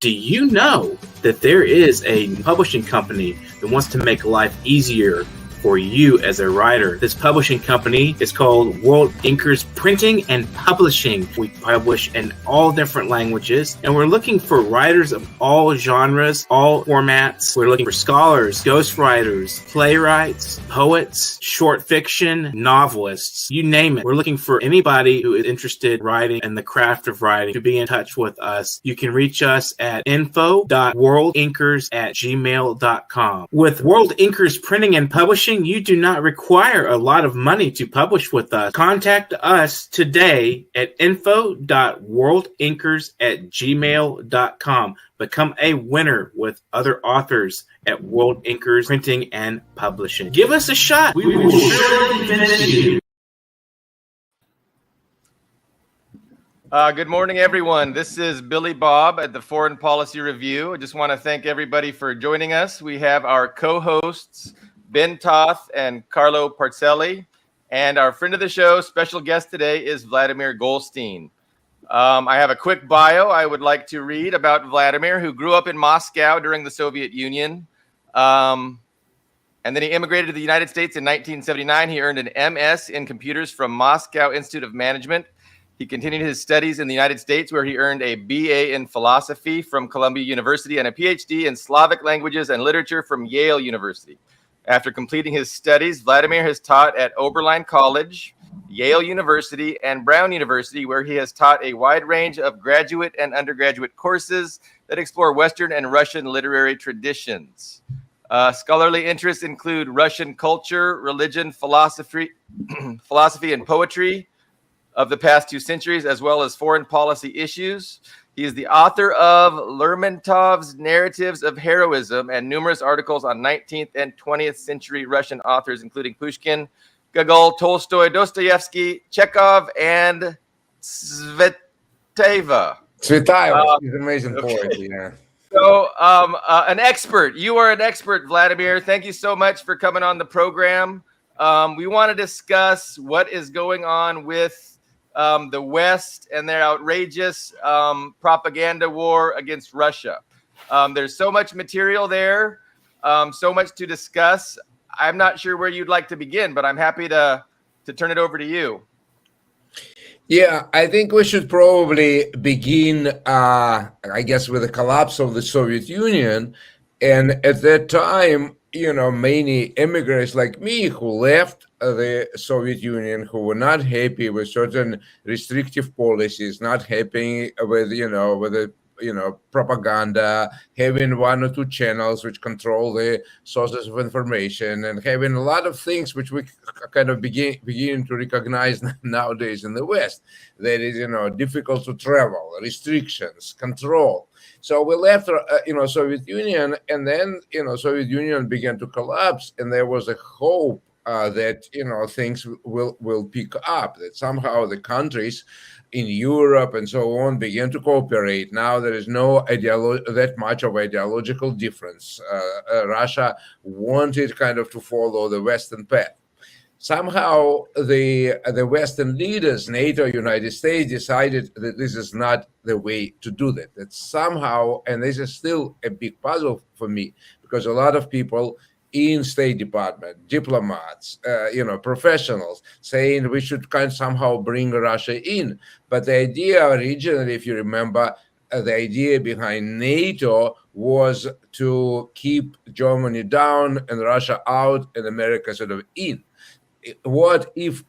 Do you know that there is a publishing company that wants to make life easier for you as a writer? This publishing company is called World Inkers Printing and Publishing. We publish in all different languages, and we're looking for writers of all genres, all formats. We're looking for scholars, ghostwriters, playwrights, poets, short fiction, novelists, you name it. We're looking for anybody who is interested in writing and the craft of writing to be in touch with us. You can reach us at info.worldinkers@gmail.com. With World Inkers Printing and Publishing, you do not require a lot of money to publish with us. Contact us today at info.worldinkers@gmail.com. Become a winner with other authors at World Inkers Printing and Publishing. Give us a shot. We will surely finish you. Good morning, everyone. This is Billy Bob at the Foreign Policy Review. I just want to thank everybody for joining us. We have our co-hosts, Ben TOTH and CARLO PARCELLI, and our friend of the show, special guest today, is Vladimir Goldstein. I have a quick bio I would like to read about Vladimir, who grew up in Moscow during the Soviet Union, and then he immigrated to the United States in 1979. He earned an MS in computers from Moscow Institute of Management. He continued his studies in the United States, where he earned a BA in philosophy from Columbia University and a PhD in Slavic languages and literature from Yale University. After completing his studies, Vladimir has taught at Oberlin College, Yale University, and Brown University, where he has taught a wide range of graduate and undergraduate courses that explore Western and Russian literary traditions. Scholarly interests include Russian culture, religion, philosophy, and poetry of the past 2 centuries, as well as foreign policy issues. He is the author of Lermontov's Narratives of Heroism and numerous articles on 19th and 20th century Russian authors, including Pushkin, Gogol, Tolstoy, Dostoevsky, Chekhov, and Tsvetaeva. Tsvetaeva, she's an amazing poet, yeah. So, an expert. You are an expert, Vladimir. Thank you so much for coming on the program. We want to discuss what is going on with the West and their outrageous propaganda war against Russia. There's so much material there, so much to discuss. I'm not sure where you'd like to begin, but I'm happy to turn it over to you. Yeah, I think we should probably begin, I guess, with the collapse of the Soviet Union. And at that time, you know, many immigrants like me who left the Soviet Union, who were not happy with certain restrictive policies, not happy with, the propaganda, having 1 or 2 channels which control the sources of information, and having a lot of things which we kind of begin to recognize nowadays in the West. That is, difficult to travel, restrictions, control. So we left, Soviet Union, and then, Soviet Union began to collapse, and there was a hope that, things will pick up, that somehow the countries in Europe and so on began to cooperate. Now there is no that much of ideological difference. Russia wanted kind of to follow the Western path. Somehow the Western leaders, NATO, United States, decided that this is not the way to do that. That somehow, and this is still a big puzzle for me, because a lot of people in State Department, diplomats, professionals, saying we should kind of somehow bring Russia in. But the idea originally, if you remember, the idea behind NATO was to keep Germany down and Russia out and America sort of in. What if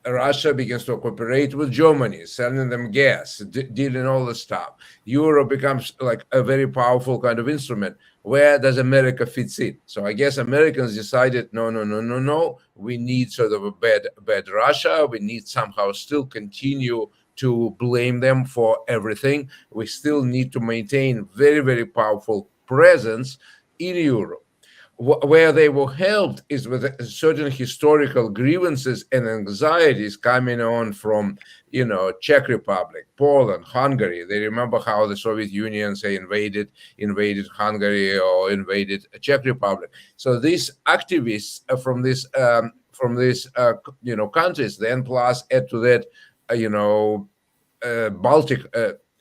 Russia begins to cooperate with Germany, selling them gas, dealing all the stuff? Europe becomes like a very powerful kind of instrument. Where does America fit in? So I guess Americans decided, no. We need sort of a bad Russia. We need somehow still continue to blame them for everything. We still need to maintain very, very powerful presence in Europe. Where they were helped is with certain historical grievances and anxieties coming on from, Czech Republic, Poland, Hungary. They remember how the Soviet Union, say, invaded Hungary or invaded Czech Republic. So these activists from these countries, then plus add to that, Baltic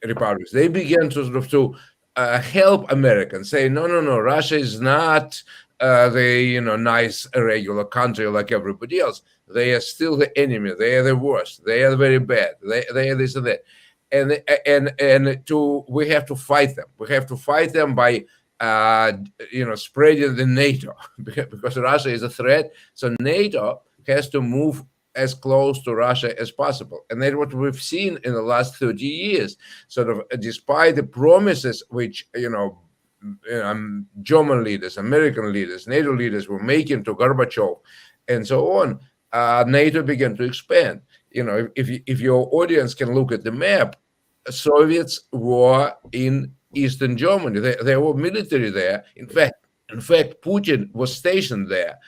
republics, they began to sort of help Americans, say, no, Russia is not the nice regular country like everybody else. They are still the enemy. They are the worst. They are very bad. They are this and that. And we have to fight them. We have to fight them by spreading the NATO because Russia is a threat. So NATO has to move as close to Russia as possible. And that's what we've seen in the last 30 years, sort of despite the promises which, German leaders, American leaders, NATO leaders were making to Gorbachev and so on, NATO began to expand. If your audience can look at the map, Soviets were in Eastern Germany. There were military there. In fact, Putin was stationed there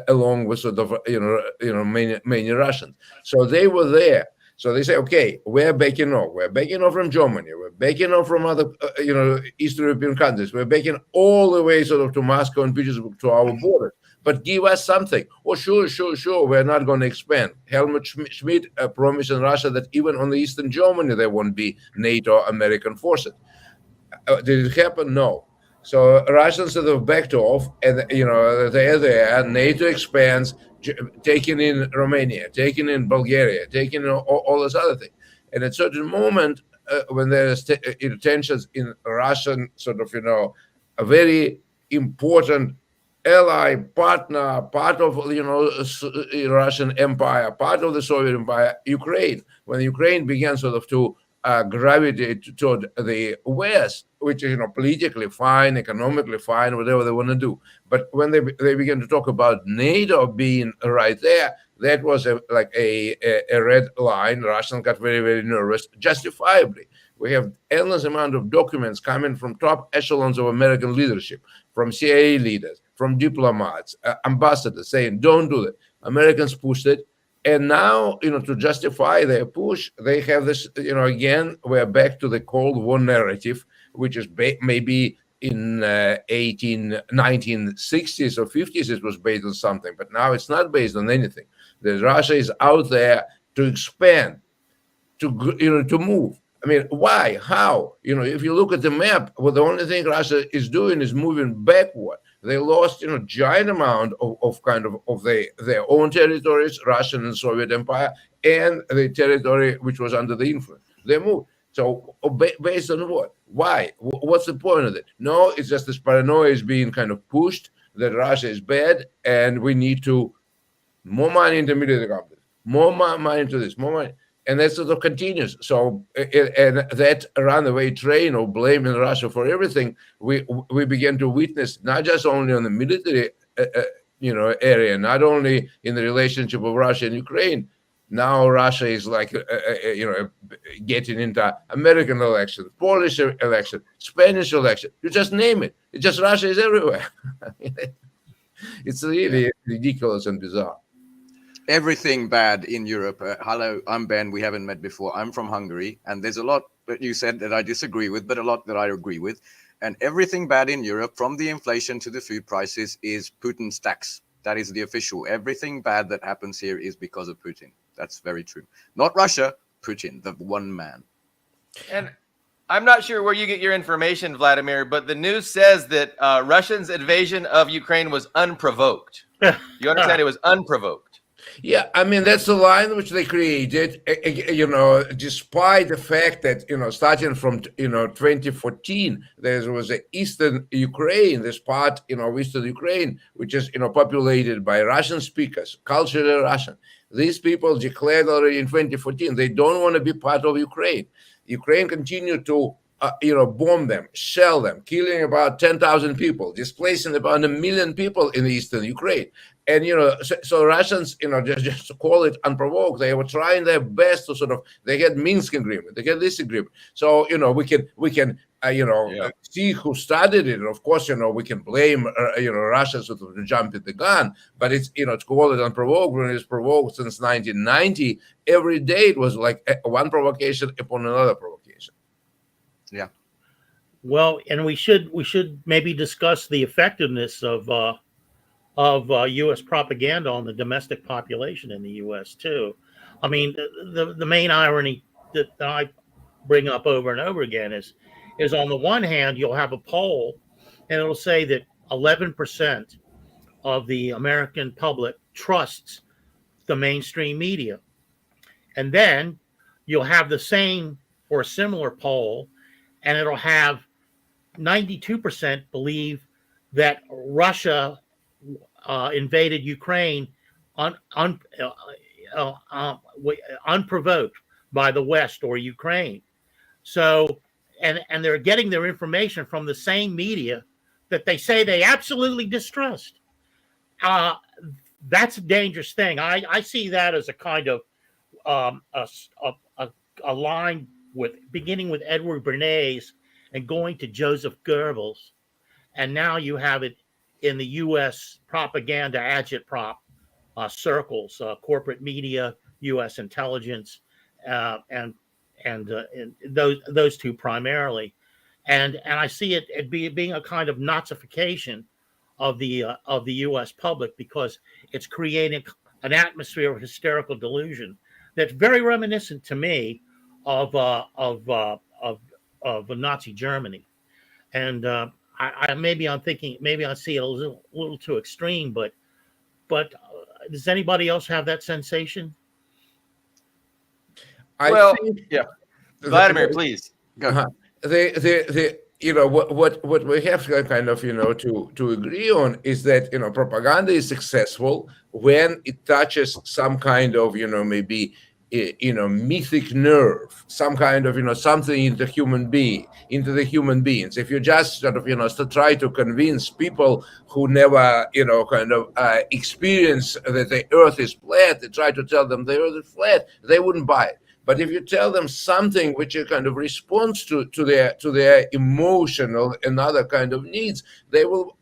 along with sort of many Russians. So they were there. So they say, okay, we're backing off. We're backing off from Germany. We're backing off from other Eastern European countries. We're backing all the way sort of to Moscow and Petersburg to our borders. But give us something. Oh, sure. We're not going to expand. Helmut Schmidt promised in Russia that even on the Eastern Germany there won't be NATO American forces. Did it happen? No. So Russians sort of backed off, and they're there. NATO expands, taking in Romania, taking in Bulgaria, taking in all this other thing. And at a certain moment, when there's tensions in Russian sort of a very important ally, partner, part of Russian Empire, part of the Soviet Empire, Ukraine. When Ukraine began sort of to gravitate toward the West, which is politically fine, economically fine, whatever they want to do. But when they began to talk about NATO being right there, that was a red line. Russians got very, very nervous, justifiably. We have endless amount of documents coming from top echelons of American leadership, from CIA leaders, from diplomats, ambassadors saying, don't do that. Americans pushed it. And now, to justify their push, they have this, again, we're back to the Cold War narrative, which is maybe in 1960s or 50s, it was based on something. But now it's not based on anything. Russia is out there to expand, to move. I mean, why? How? If you look at the map, well, the only thing Russia is doing is moving backward. They lost, giant amount of their own territories, Russian and Soviet Empire, and the territory which was under the influence. They moved. So based on what? Why? What's the point of it? No, it's just this paranoia is being kind of pushed that Russia is bad and we need to more money into military companies, more money into this, more money. And that sort of continues. So, and that runaway train of blaming Russia for everything, we begin to witness not just only on the military, area, not only in the relationship of Russia and Ukraine. Now Russia is getting into American elections, Polish election, Spanish election. You just name it. It's just Russia is everywhere. It's really ridiculous and bizarre. Everything bad in Europe. Hello, I'm Ben. We haven't met before. I'm from Hungary, and there's a lot that you said that I disagree with, but a lot that I agree with. And everything bad in Europe, from the inflation to the food prices, is Putin's tax. That is the official. Everything bad that happens here is because of Putin. That's very true. Not Russia, Putin, the one man. And I'm not sure where you get your information, Vladimir, but the news says that Russia's invasion of Ukraine was unprovoked. You understand? It was unprovoked. Yeah, I mean, that's the line which they created, despite the fact that, starting from, 2014, there was an Eastern Ukraine, this part, of Eastern Ukraine, which is, populated by Russian speakers, culturally Russian. These people declared already in 2014, they don't want to be part of Ukraine. Ukraine continued to, bomb them, shell them, killing about 10,000 people, displacing about 1 million people in the Eastern Ukraine. And, so Russians, just to call it unprovoked, they were trying their best to they had Minsk agreement, they had this agreement. So, we can see who started it. And of course, we can blame, Russia to jump at the gun, but it's, to call it unprovoked when it's provoked since 1990, every day it was like one provocation upon another provocation. Yeah. Well, and we should maybe discuss the effectiveness of U.S. propaganda on the domestic population in the U.S. too. I mean, the main irony that I bring up over and over again is is on the one hand, you'll have a poll and it'll say that 11% of the American public trusts the mainstream media. And then you'll have the same or similar poll, and it'll have 92% believe that Russia invaded Ukraine unprovoked by the West or Ukraine. So, and they're getting their information from the same media that they say they absolutely distrust. That's a dangerous thing. I see that as a kind of a line with beginning with Edward Bernays and going to Joseph Goebbels, and now you have it in the U.S. propaganda agitprop circles, corporate media, U.S. intelligence, and those two primarily, and I see it being a kind of Nazification of the U.S. public, because it's creating an atmosphere of hysterical delusion that's very reminiscent to me of Nazi Germany. And maybe I'm see it a little too extreme, but does anybody else have that sensation? Well, yeah, Vladimir, please go. What we have kind of to agree on is that propaganda is successful when it touches some kind of maybe mythic nerve, some kind of something into the human beings. If you just sort of to try to convince people who never experience that the earth is flat, they try to tell them the earth is flat, they wouldn't buy it. But if you tell them something which is kind of response to their emotional and other kind of needs, they will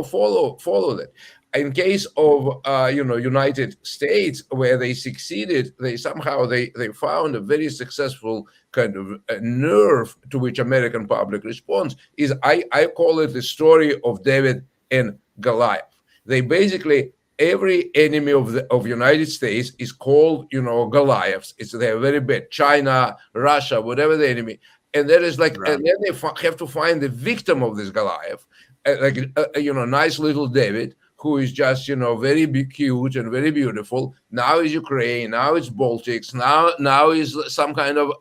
follow that. In case of United States, where they succeeded, they found a very successful kind of nerve to which American public responds. Is I call it the story of David and Goliath. They basically, every enemy of United States is called Goliaths. They're very bad. China, Russia, whatever the enemy, and that is like, right. And then they have to find the victim of this Goliath, nice little David, who is just very cute and very beautiful. Now is Ukraine. Now it's Baltics. Now is some kind of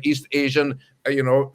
East Asian,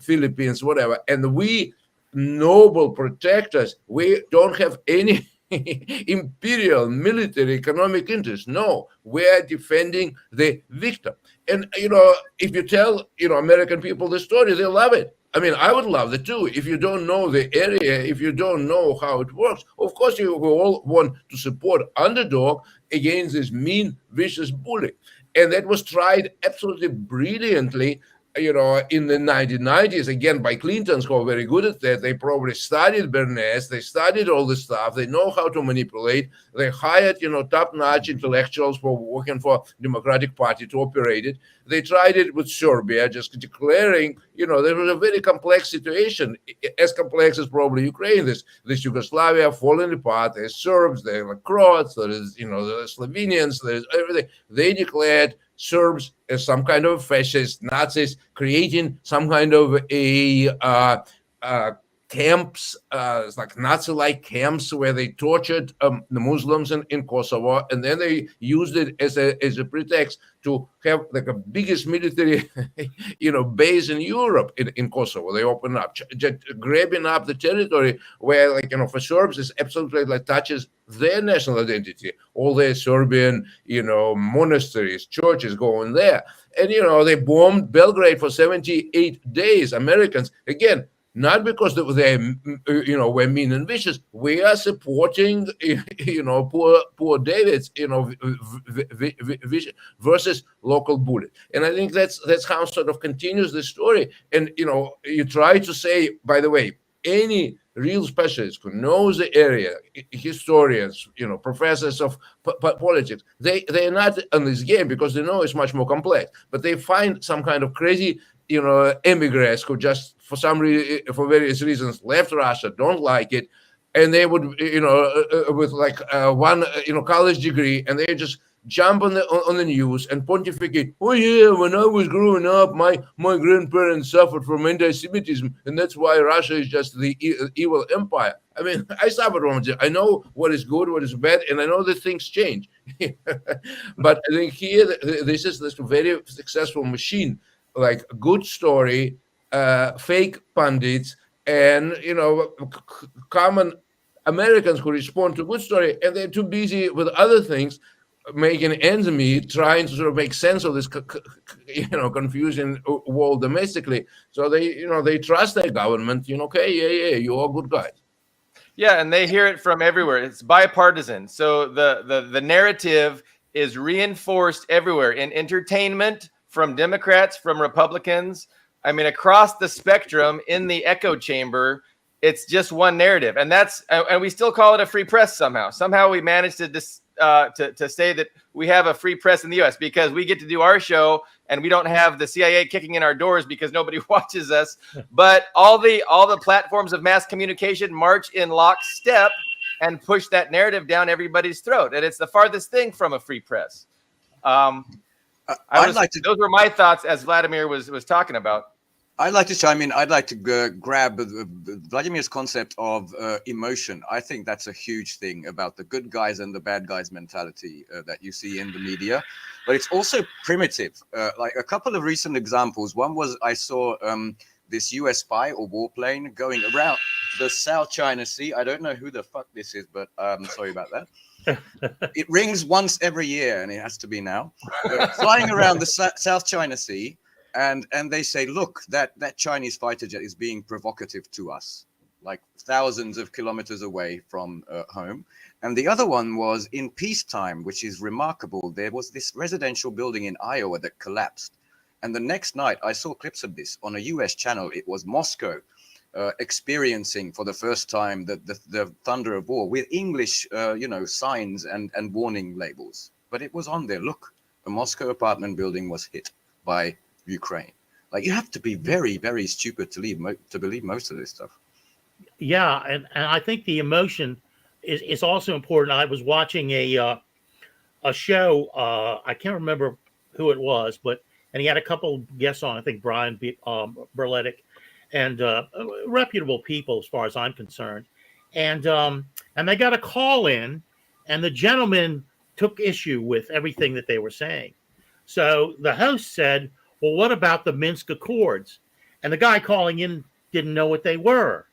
Philippines, whatever. And we noble protectors, we don't have any imperial military economic interest. No, we're defending the victim. And if you tell American people the story, they love it. I mean, I would love it too. If you don't know the area, if you don't know how it works, of course you all want to support underdog against this mean, vicious bully. And that was tried absolutely brilliantly in the 1990s, again, by Clintons, who are very good at that. They probably studied Bernays, they studied all this stuff, they know how to manipulate. They hired, top-notch intellectuals for working for Democratic Party to operate it. They tried it with Serbia, just declaring, there was a very complex situation, as complex as probably Ukraine. This Yugoslavia falling apart. There's Serbs, there's Croats, there's, the Slovenians, there's everything. They declared Serbs as some kind of fascist, Nazis, creating some kind of camps, like Nazi-like camps where they tortured the Muslims in Kosovo, and then they used it as a pretext to have like a biggest military, base in Europe in Kosovo. They opened up, grabbing up the territory where, for Serbs, it absolutely touches their national identity. All their Serbian, monasteries, churches going there, and they bombed Belgrade for 78 days. Americans, again, not because they were mean and vicious. We are supporting, poor David's, versus local bullet. And I think that's how sort of continues the story. And, you try to say, by the way, any real specialist who knows the area, historians, professors of politics, they're not in this game because they know it's much more complex. But they find some kind of crazy, immigrants who just for various reasons left Russia, don't like it, and they would, with like one, college degree, and they just jump on the news and pontificate. Oh yeah, when I was growing up, my grandparents suffered from anti-Semitism, and that's why Russia is just the evil empire. I mean, I suffered from it. I know what is good, what is bad, and I know that things change. But I think here, this is this very successful machine, like a good story, fake pundits, and common Americans who respond to good story, and they're too busy with other things, making ends meet, trying to sort of make sense of this, confusing world domestically. So they trust their government. Okay, yeah, you are good guys. Yeah, and they hear it from everywhere. It's bipartisan. So the narrative is reinforced everywhere in entertainment, from Democrats, from Republicans. I mean, across the spectrum in the echo chamber, it's just one narrative, and we still call it a free press somehow. Somehow we managed to say that we have a free press in the U.S. because we get to do our show and we don't have the CIA kicking in our doors because nobody watches us. But all the platforms of mass communication march in lockstep and push that narrative down everybody's throat, and it's the farthest thing from a free press. Those were my thoughts as Vladimir was talking about. I'd like to chime in. I'd like to grab Vladimir's concept of emotion. I think that's a huge thing about the good guys and the bad guys mentality that you see in the media. But it's also primitive. Like a couple of recent examples. One was I saw this US spy or warplane going around the South China Sea. I don't know who the fuck this is, but I'm sorry about that. It rings once every year, and it has to be now. Flying around the South China Sea. And they say, look, that Chinese fighter jet is being provocative to us, like thousands of kilometers away from home. And the other one was in peacetime, which is remarkable. There was this residential building in Iowa that collapsed. And the next night, I saw clips of this on a US channel. It was Moscow experiencing for the first time the thunder of war with English, signs and warning labels. But it was on there. Look, a Moscow apartment building was hit by Ukraine. Like, you have to be very, very stupid to believe most of this stuff. Yeah, and I think the emotion is also important. I was watching a show. I can't remember who it was, and he had a couple guests on. I think Brian Berletic, and reputable people as far as I'm concerned. And they got a call in, and the gentleman took issue with everything that they were saying. So the host said, well, what about the Minsk Accords? And the guy calling in didn't know what they were.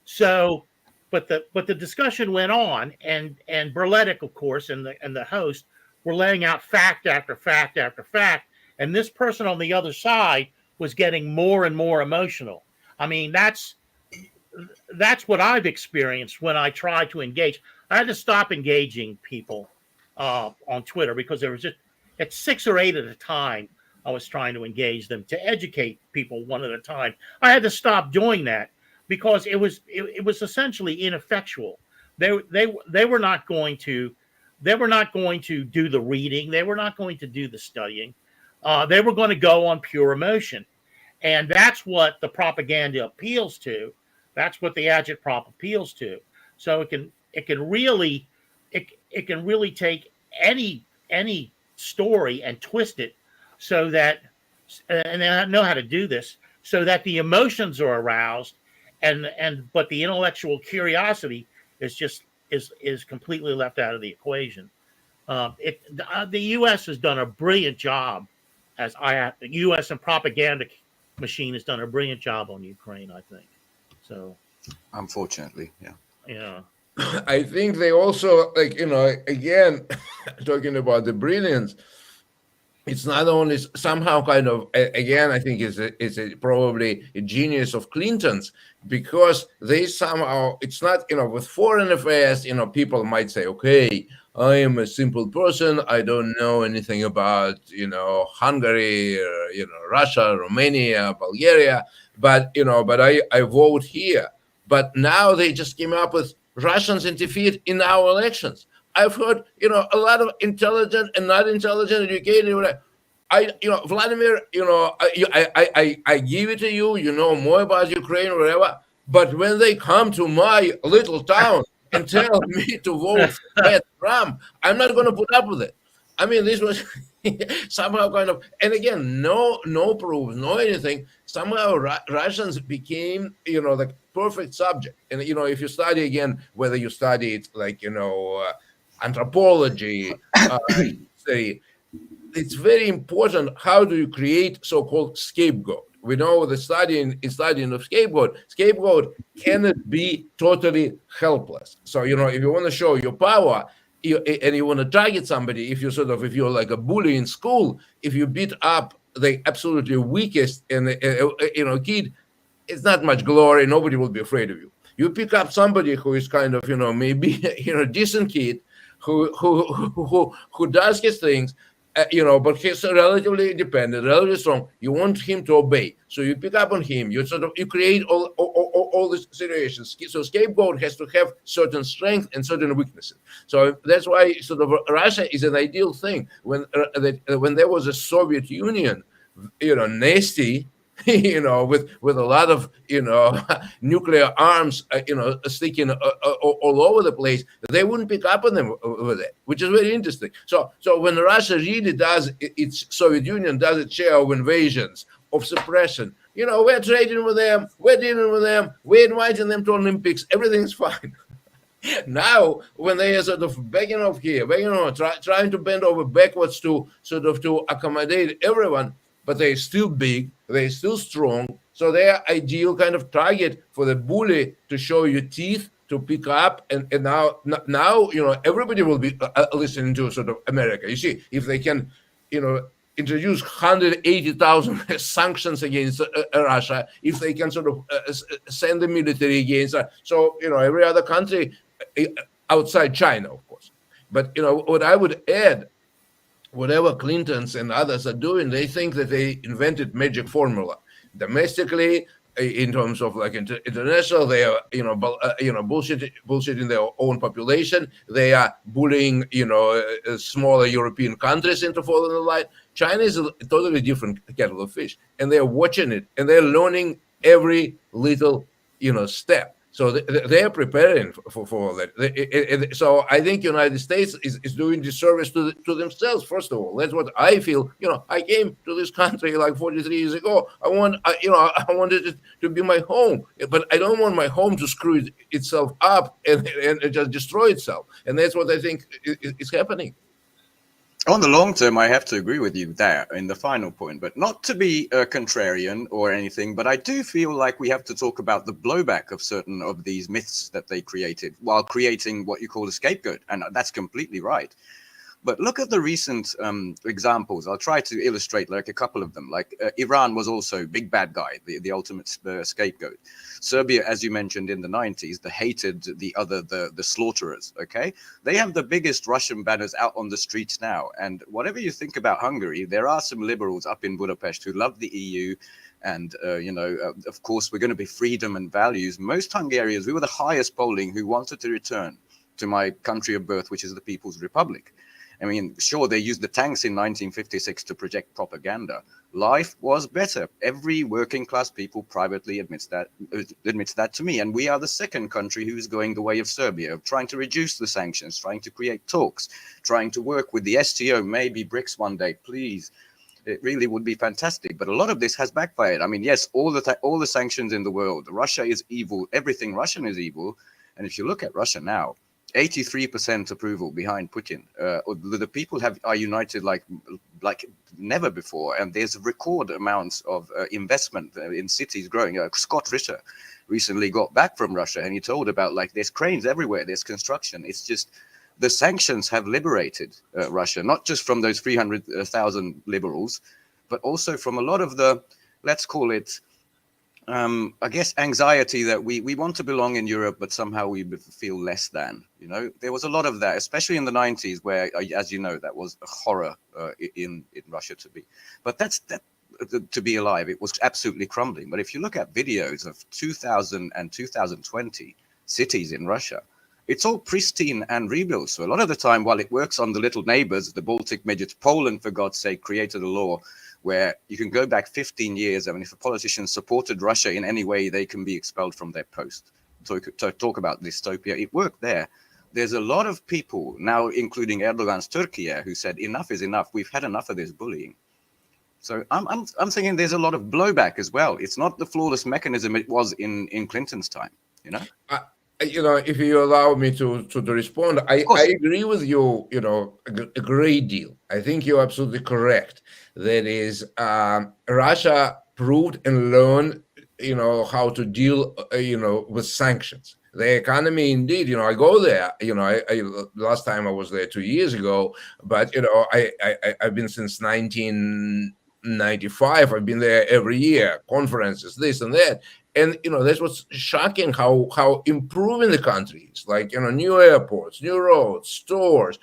So, but the discussion went on, and Berletic, of course, and the host were laying out fact after fact after fact, and this person on the other side was getting more and more emotional. I mean, that's what I've experienced when I try to engage. I had to stop engaging people on Twitter because there was just at 6 or 8 at a time. I was trying to engage them to educate people one at a time. I had to stop doing that because it was essentially ineffectual. They were not going to do the reading. They were not going to do the studying. They were going to go on pure emotion, and that's what the propaganda appeals to. That's what the agitprop appeals to. So it can really take any story and twist it so that, and I know how to do this, so that the emotions are aroused, but the intellectual curiosity is completely left out of the equation. The U.S. has done a brilliant job, the U.S. and propaganda machine has done a brilliant job on Ukraine, I think. So, unfortunately, yeah. Yeah. I think they also, again, talking about the brilliance, it's not only somehow kind of, again, I think it's probably a genius of Clinton's, because they somehow, it's not, with foreign affairs, people might say, okay, I am a simple person. I don't know anything about, Hungary, Russia, Romania, Bulgaria, but I vote here. But now they just came up with Russians interfered in our elections. I've heard, a lot of intelligent and not intelligent, educated. Vladimir, I give it to you. You know more about Ukraine, or whatever. But when they come to my little town and tell me to vote for Trump, I'm not going to put up with it. I mean, this was somehow kind of, and again, no proof, no anything. Somehow Russians became, the perfect subject. And if you study again, whether you study it like anthropology, history, it's very important. How do you create so-called scapegoat? We know the studying of scapegoat cannot be totally helpless. So if you want to show your power, and you want to target somebody, if you're like a bully in school, if you beat up the absolutely weakest and kid, it's not much glory. Nobody will be afraid of you. You pick up somebody who is kind of maybe decent kid who does his things, but he's relatively independent, relatively strong. You want him to obey, so you pick up on him. You create all these situations. So scapegoat has to have certain strength and certain weaknesses. So that's why Russia is an ideal thing. When there was a Soviet Union, nasty, with a lot of nuclear arms, sticking all over the place, they wouldn't pick up on them with it, which is very interesting. So when Russia really does its Soviet Union does its share of invasions, of suppression, we're trading with them, we're dealing with them, we're inviting them to Olympics, everything's fine. Now, when they are backing off here, trying to bend over backwards to accommodate everyone, but they're still big, they're still strong, so they're ideal kind of target for the bully to show you teeth, to pick up, and now everybody will be listening to America. You see, if they can, introduce 180,000 sanctions against Russia, if they can send the military against, every other country outside China, of course. But what I would add, whatever Clintons and others are doing, they think that they invented magic formula. Domestically, in terms of international, they are bullshitting their own population. They are bullying smaller European countries into following the line. China is a totally different kettle of fish, and they're watching it, and they're learning every little step. So they are preparing for all that. So I think United States is doing disservice to themselves. First of all, that's what I feel. I came to this country like 43 years ago. I wanted it to be my home, but I don't want my home to screw itself up and just destroy itself. And that's what I think is happening. On the long term, I have to agree with you there in the final point, but not to be a contrarian or anything, but I do feel like we have to talk about the blowback of certain of these myths that they created while creating what you call a scapegoat. And that's completely right. But look at the recent examples. I'll try to illustrate like a couple of them. Like Iran was also big bad guy, the ultimate scapegoat. Serbia, as you mentioned in the 90s, they hated the slaughterers, okay? They have the biggest Russian banners out on the streets now. And whatever you think about Hungary, there are some liberals up in Budapest who love the EU. And, of course, we're going to be freedom and values. Most Hungarians, we were the highest polling who wanted to return to my country of birth, which is the People's Republic. I mean, sure, they used the tanks in 1956 to project propaganda. Life was better. Every working class people privately admits that to me. And we are the second country who's going the way of Serbia, of trying to reduce the sanctions, trying to create talks, trying to work with the STO, maybe BRICS one day, please. It really would be fantastic. But a lot of this has backfired. I mean, yes, all the sanctions in the world, Russia is evil. Everything Russian is evil. And if you look at Russia now, 83% approval behind Putin. The people are united like never before, and there's record amounts of investment in cities growing. Scott Ritter recently got back from Russia, and he told about there's cranes everywhere, there's construction. It's just the sanctions have liberated Russia, not just from those 300,000 liberals, but also from a lot of the, let's call it, I guess, anxiety that we want to belong in Europe, but somehow we feel less than, there was a lot of that, especially in the 90s, where, as you know, that was a horror in Russia to be. But to be alive, it was absolutely crumbling. But if you look at videos of 2000 and 2020 cities in Russia, it's all pristine and rebuilt. So a lot of the time, while it works on the little neighbors, the Baltic midgets, Poland, for God's sake, created a law where you can go back 15 years. I mean, if a politician supported Russia in any way, they can be expelled from their post. So to talk about dystopia, it worked there. there's a lot of people now, including Erdogan's Turkey, who said enough is enough. We've had enough of this bullying. So I'm thinking there's a lot of blowback as well. It's not the flawless mechanism it was in Clinton's time, you know? If you allow me to respond, I agree with you, a great deal. I think you're absolutely correct. That is, Russia proved and learned, how to deal, with sanctions. The economy, indeed, I go there. Last time I was there 2 years ago, but I've been since 1995. I've been there every year, conferences, this and that. And that's what's shocking, how improving the country is. Like, new airports, new roads, stores.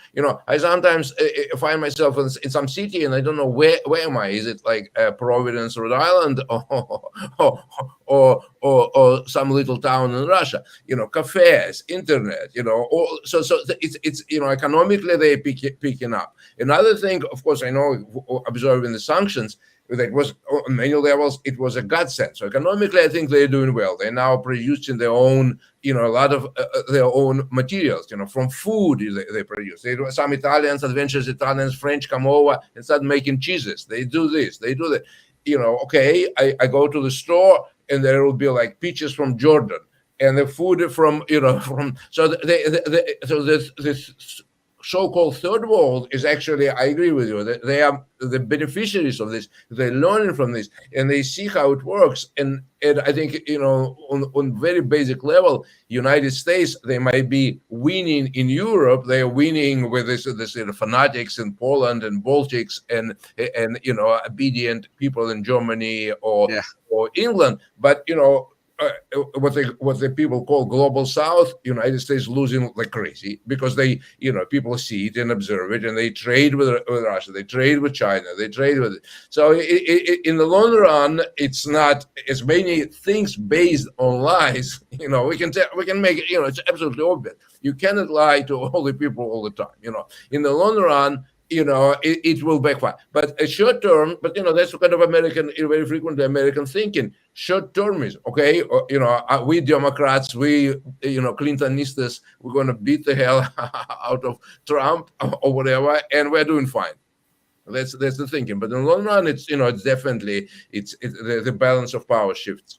I sometimes find myself in some city and I don't know where am I? Is it like Providence, Rhode Island, or some little town in Russia? Cafes, internet. So it's economically they're picking up. Another thing, of course, I know, observing the sanctions, that was on many levels, it was a godsend. So economically, I think they're doing well. They're now producing their own, a lot of their own materials, from food they produce. Some Italians, adventurous Italians, French come over and start making cheeses. They do this, they do that. I go to the store and there will be like peaches from Jordan and the food from, so this so-called third world is actually, I agree with you, that they are the beneficiaries of this. They're learning from this and they see how it works. And I think, on very basic level, United States, they might be winning in Europe. They are winning with this fanatics in Poland and Baltics and obedient people in Germany or England. But, what the people call global South, United States losing like crazy because they, people see it and observe it, and they trade with Russia, they trade with China, they trade with it. So in the long run, it's not as many things based on lies. We can make it. It's absolutely obvious. You cannot lie to all the people all the time. In the long run, it will backfire. But a short term, that's kind of American, very frequently American thinking. Short termism, okay? We Democrats, we, Clintonistas, we're going to beat the hell out of Trump or whatever, and we're doing fine. That's the thinking. But in the long run, it's definitely the balance of power shifts.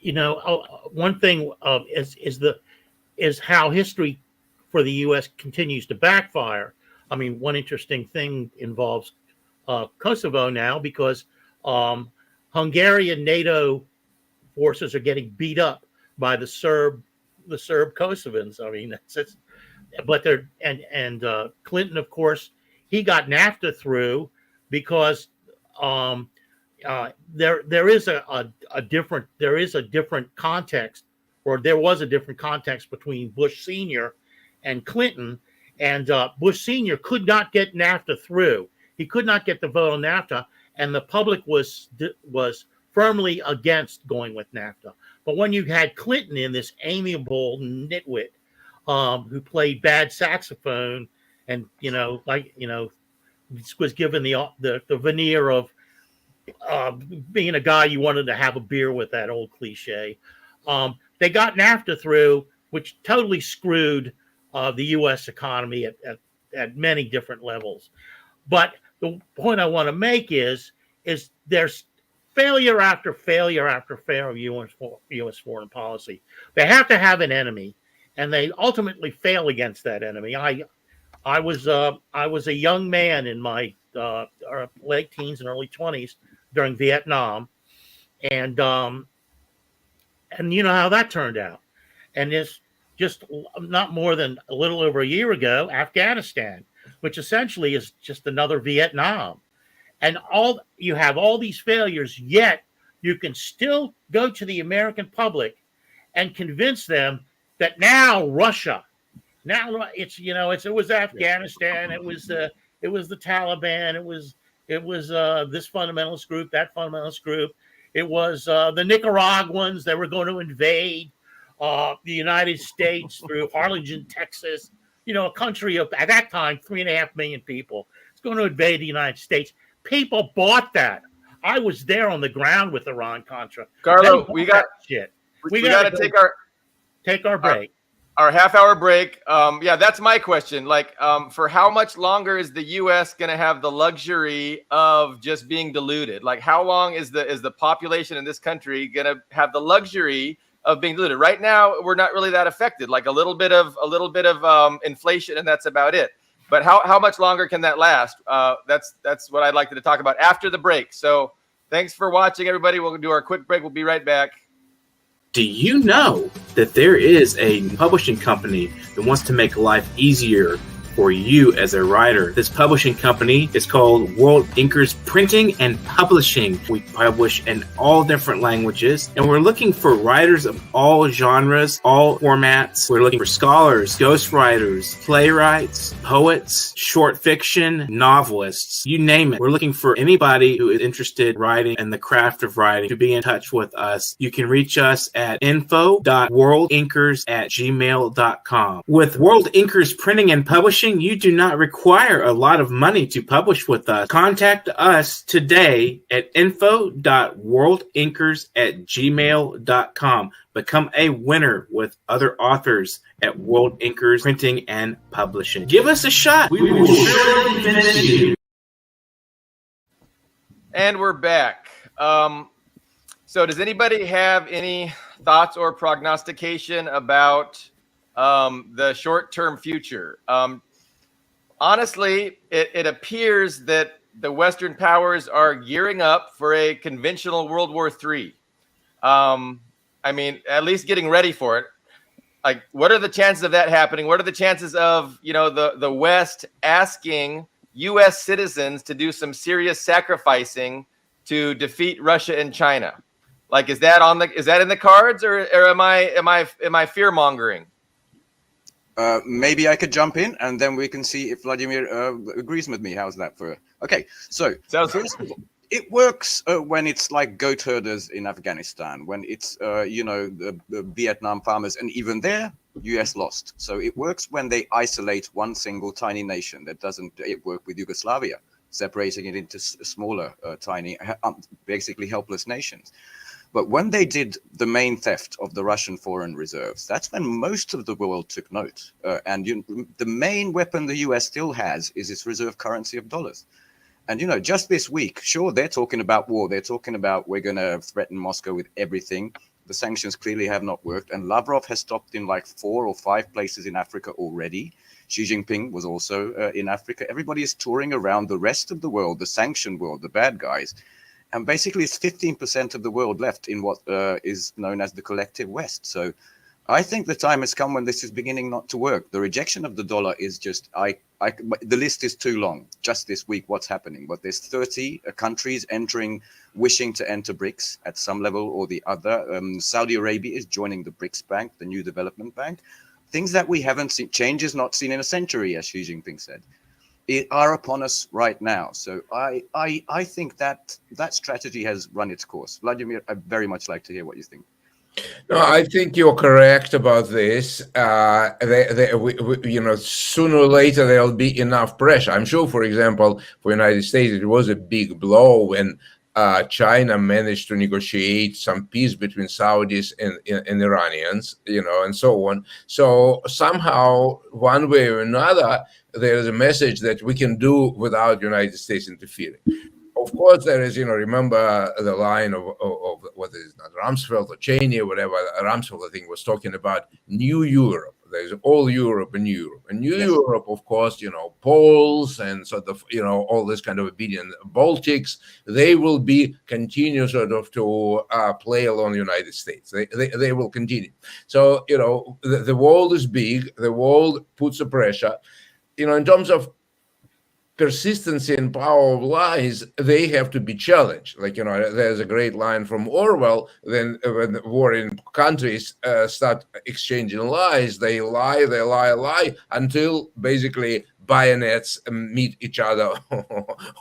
One thing is how history for the U.S. continues to backfire. I mean, one interesting thing involves Kosovo now because Hungarian NATO forces are getting beat up by the Serb Kosovans. I mean, but they're and Clinton, of course, he got NAFTA through because there is a different context, or there was a different context between Bush Sr. and Clinton. And Bush Sr. could not get NAFTA through. He could not get the vote on NAFTA, and the public was firmly against going with NAFTA. But when you had Clinton in, this amiable nitwit who played bad saxophone, and was given the veneer of being a guy you wanted to have a beer with, that old cliche. They got NAFTA through, which totally screwed the U.S. economy at many different levels. But the point I want to make is there's failure after failure after failure of U.S. foreign policy. They have to have an enemy, and they ultimately fail against that enemy. I was a young man in my late teens and early 20s during Vietnam, and you know how that turned out. And it's just not more than a little over a year ago, Afghanistan, which essentially is just another Vietnam. And you have all these failures, yet you can still go to the American public and convince them that now Russia, it was Afghanistan, it was the Taliban, it was this fundamentalist group, that fundamentalist group, it was the Nicaraguans that were going to invade the United States through Harlingen, Texas, a country of, at that time, 3.5 million people. It's going to invade the United States. People bought that. I was there on the ground with Iran Contra. Carlo, we got shit. We got to take our break. our half-hour break. Yeah, that's my question. Like, for how much longer is the U.S. going to have the luxury of just being diluted? Like, how long is the population in this country going to have the luxury of being diluted? Right now, we're not really that affected. Like a little bit of inflation, and that's about it. But how much longer can that last? That's what I'd like to talk about after the break. So thanks for watching, everybody. We'll do our quick break. We'll be right back. Do you know that there is a publishing company that wants to make life easier for you as a writer? This publishing company is called World Inkers Printing and Publishing. We publish in all different languages, and we're looking for writers of all genres, all formats. We're looking for scholars, ghostwriters, playwrights, poets, short fiction, novelists, you name it. We're looking for anybody who is interested in writing and the craft of writing to be in touch with us. You can reach us at info.worldinkers@gmail.com. With World Inkers Printing and Publishing, you do not require a lot of money to publish with us. Contact us today at info.worldinkers@gmail.com. Become a winner with other authors at World Inkers Printing and Publishing. Give us a shot. We will surely finish you. And we're back. So does anybody have any thoughts or prognostication about the short-term future? Honestly, it appears that the Western powers are gearing up for a conventional World War III. I mean, at least getting ready for it. Like, what are the chances of that happening? What are the chances of, the West asking U.S. citizens to do some serious sacrificing to defeat Russia and China? Like, is that in the cards, or am I fear mongering? Maybe I could jump in, and then we can see if Vladimir agrees with me. How's that for? Okay, so first of all, it works when it's like goat herders in Afghanistan, when it's the Vietnam farmers, and even there, US lost. So it works when they isolate one single tiny nation. That doesn't work with Yugoslavia, separating it into smaller, tiny, basically helpless nations. But when they did the main theft of the Russian foreign reserves, that's when most of the world took note. The main weapon the US still has is its reserve currency of dollars. And, just this week, sure, they're talking about war. They're talking about we're going to threaten Moscow with everything. The sanctions clearly have not worked. And Lavrov has stopped in like 4 or 5 places in Africa already. Xi Jinping was also in Africa. Everybody is touring around the rest of the world, the sanctioned world, the bad guys. And basically, it's 15% of the world left in what is known as the collective West. So I think the time has come when this is beginning not to work. The rejection of the dollar is just, the list is too long. Just this week, what's happening? But there's 30 countries wishing to enter BRICS at some level or the other. Saudi Arabia is joining the BRICS Bank, the new development bank. Things that we haven't seen, changes not seen in a century, as Xi Jinping said, are upon us right now. So I think that strategy has run its course. Vladimir, I'd very much like to hear what you think. No, I think you're correct about this. Sooner or later there'll be enough pressure. I'm sure, for example, for the United States, it was a big blow when China managed to negotiate some peace between Saudis and Iranians, and so on. So somehow, one way or another, there is a message that we can do without the United States interfering. Of course, there is, remember the line of what is it, Rumsfeld or Cheney or whatever, Rumsfeld, I think, was talking about New Europe. There's all Europe and New Europe. And New Europe, of course, Poles and sort of, all this kind of obedient Baltics, they will continue sort of to play along the United States. They will continue. So, the world is big. The world puts a pressure. In terms of persistency and power of lies, they have to be challenged. Like, there's a great line from Orwell, then when warring countries start exchanging lies, they lie until basically bayonets meet each other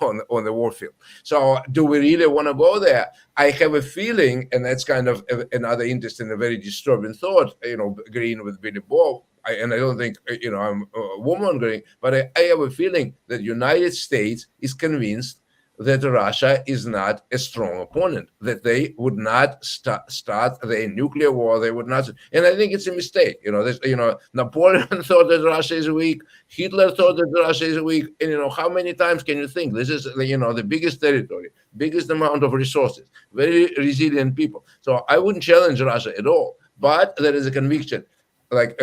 on the warfield. So do we really want to go there? I have a feeling, and that's kind of another interesting, a very disturbing thought, agreeing with Billy Bob, and I don't think, I'm a woman going, but I have a feeling that the United States is convinced that Russia is not a strong opponent, that they would not start the nuclear war. They would not, and I think it's a mistake. Napoleon thought that Russia is weak. Hitler thought that Russia is weak. And how many times can you think this is the biggest territory, biggest amount of resources, very resilient people. So I wouldn't challenge Russia at all. But there is a conviction. Like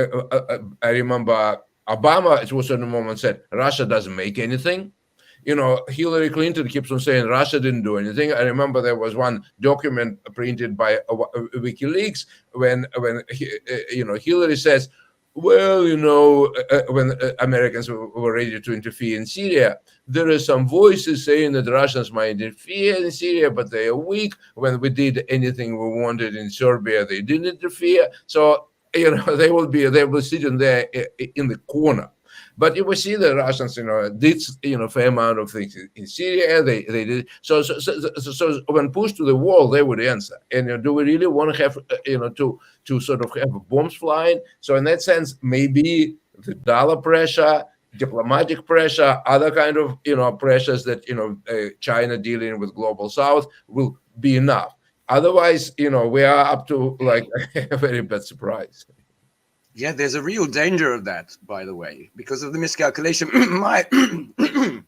I remember Obama at a certain moment said, Russia doesn't make anything. Hillary Clinton keeps on saying Russia didn't do anything. I remember there was one document printed by WikiLeaks when Hillary says, well, when Americans were ready to interfere in Syria, there are some voices saying that the Russians might interfere in Syria, but they are weak. When we did anything we wanted in Serbia, they didn't interfere. So, they will be sitting there in the corner. But you will see the Russians, did fair amount of things in Syria. They did so when pushed to the wall, they would answer. And do we really want to have to sort of have bombs flying? So in that sense, maybe the dollar pressure, diplomatic pressure, other kind of pressures that China dealing with global South will be enough. Otherwise, we are up to like a very bad surprise. Yeah, there's a real danger of that, by the way, because of the miscalculation. My,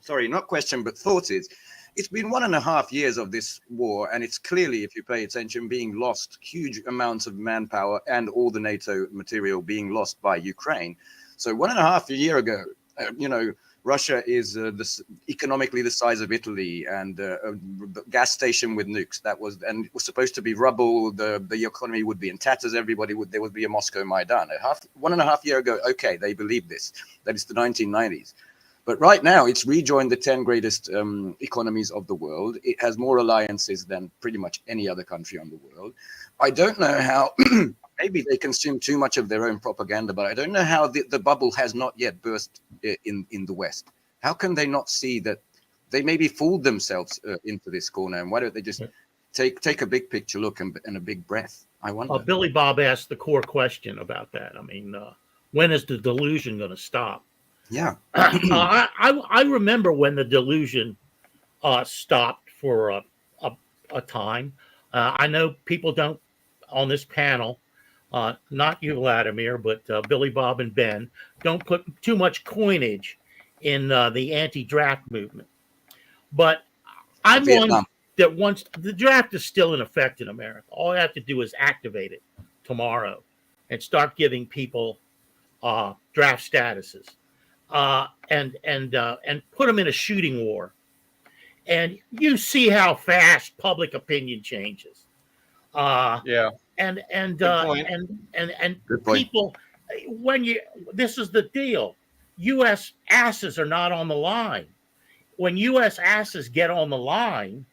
sorry, not question, but thought is, it's been 1.5 years of this war, and it's clearly, if you pay attention, being lost, huge amounts of manpower and all the NATO material being lost by Ukraine. So 1.5 years ago, Russia is economically the size of Italy, and a gas station with nukes. That was supposed to be rubble. The economy would be in tatters. There would be a Moscow Maidan. 1.5 years ago, okay, they believed this. That is the 1990s. But right now, it's rejoined the 10 greatest economies of the world. It has more alliances than pretty much any other country on the world. I don't know how. Maybe they consume too much of their own propaganda, but I don't know how the bubble has not yet burst in the West. How can they not see that they maybe fooled themselves into this corner? And why don't they just take a big picture look and a big breath? I wonder. Billy Bob asked the core question about that. I mean, when is the delusion going to stop? Yeah. I remember when the delusion stopped for a time. I know people don't on this panel. Not you, Vladimir, but Billy Bob and Ben, don't put too much coinage in the anti-draft movement. But I'm one that wants the draft is still in effect in America. All I have to do is activate it tomorrow and start giving people draft statuses and put them in a shooting war. And you see how fast public opinion changes. Yeah. And Good point. people, this is the deal. U.S. asses are not on the line. When U.S. asses get on the line,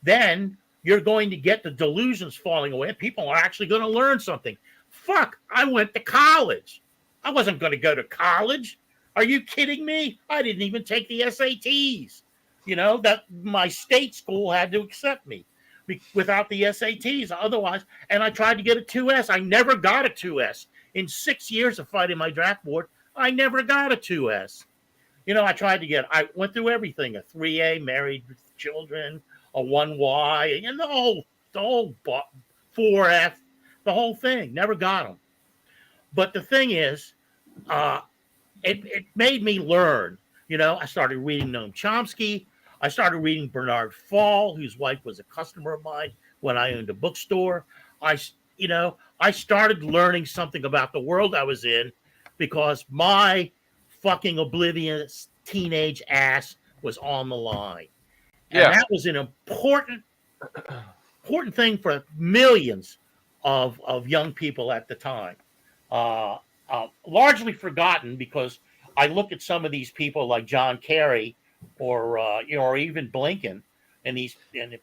then you're going to get the delusions falling away. People are actually going to learn something. Fuck, I went to college. I wasn't going to go to college. Are you kidding me? I didn't even take the SATs. That my state school had to accept me without the SATs. Otherwise, and I tried to get a 2S. I never got a 2S. In 6 years of fighting my draft board, I never got a 2S. I went through everything, a 3A, married with children, a 1Y, and the whole 4F, the whole thing. Never got them. But the thing is, it made me learn. I started reading Noam Chomsky. I started reading Bernard Fall, whose wife was a customer of mine when I owned a bookstore. I started learning something about the world I was in because my fucking oblivious teenage ass was on the line. And that was an important thing for millions of young people at the time. Largely forgotten because I look at some of these people like John Kerry or even Blinken and the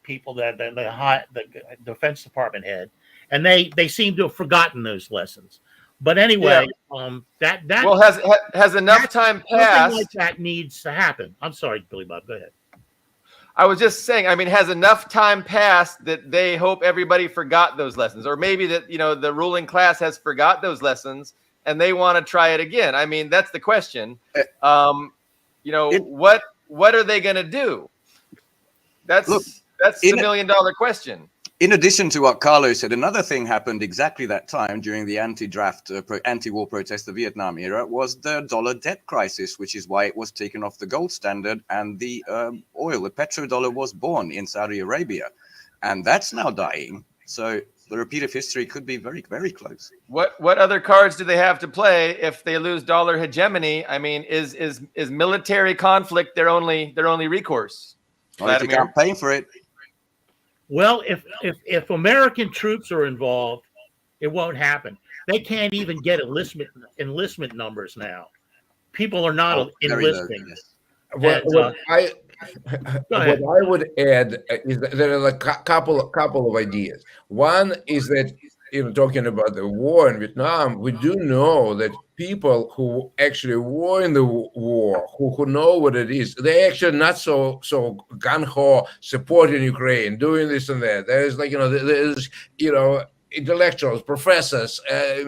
people that the Defense Department head, and they seem to have forgotten those lessons. But anyway, has enough time passed? Something like that needs to happen. I'm sorry, Billy Bob. Go ahead. I was just saying. I mean, has enough time passed that they hope everybody forgot those lessons, or maybe that the ruling class has forgot those lessons and they want to try it again? I mean, that's the question. What are they going to do? That's Look, that's the in- $1,000,000 question. In addition to what Carlo said, another thing happened exactly that time during the anti-war protest of the Vietnam era was the dollar debt crisis, which is why it was taken off the gold standard and the petrodollar was born in Saudi Arabia. And that's now dying. So the repeat of history could be very, very close. What other cards do they have to play if they lose dollar hegemony? I mean, is military conflict their only recourse? Well, if you can't pay for it. Well, if American troops are involved, it won't happen. They can't even get enlistment numbers now. People are not enlisting. What I would add is that there are a couple of ideas. One is that, talking about the war in Vietnam, we do know that people who actually were in the war, who know what it is, they actually not so gung-ho supporting Ukraine, doing this and that. There's there's intellectuals, professors,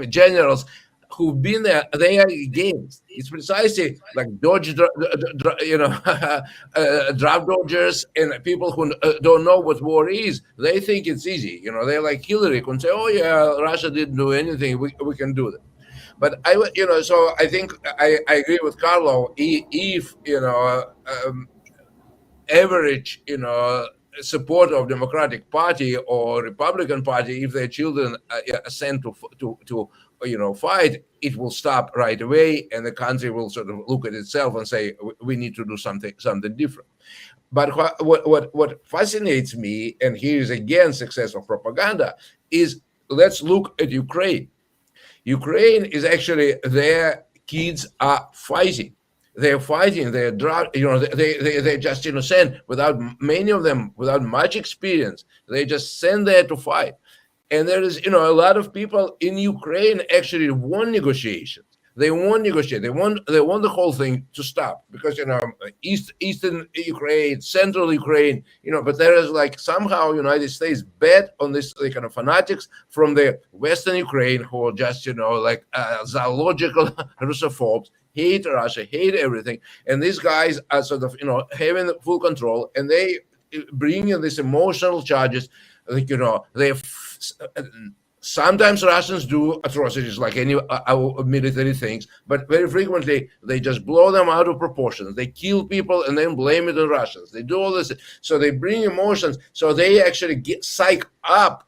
generals who've been there. They are against. It's precisely like draft dodgers and people who don't know what war is. They think it's easy. They're like Hillary can say, "Oh yeah, Russia didn't do anything. We can do that." But so I think I agree with Carlo. If average support of Democratic Party or Republican Party, if their children are sent to fight, it will stop right away, and the country will sort of look at itself and say, we need to do something different. But what fascinates me, and here is again success of propaganda, is let's look at Ukraine. Ukraine is actually, their kids are fighting. They're fighting. They're just innocent. Many of them without much experience. They just sent there to fight. And there is, a lot of people in Ukraine actually won negotiations. They won negotiate. They want the whole thing to stop because eastern Ukraine, central Ukraine, but there is somehow United States bet on this kind of fanatics from the western Ukraine who are just zoological Russophobes, hate Russia, hate everything, and these guys are sort of having full control, and they bring in these emotional charges. They sometimes Russians do atrocities like any military things, but very frequently they just blow them out of proportion. They kill people and then blame it on Russians. They do all this. So they bring emotions. So they actually psych up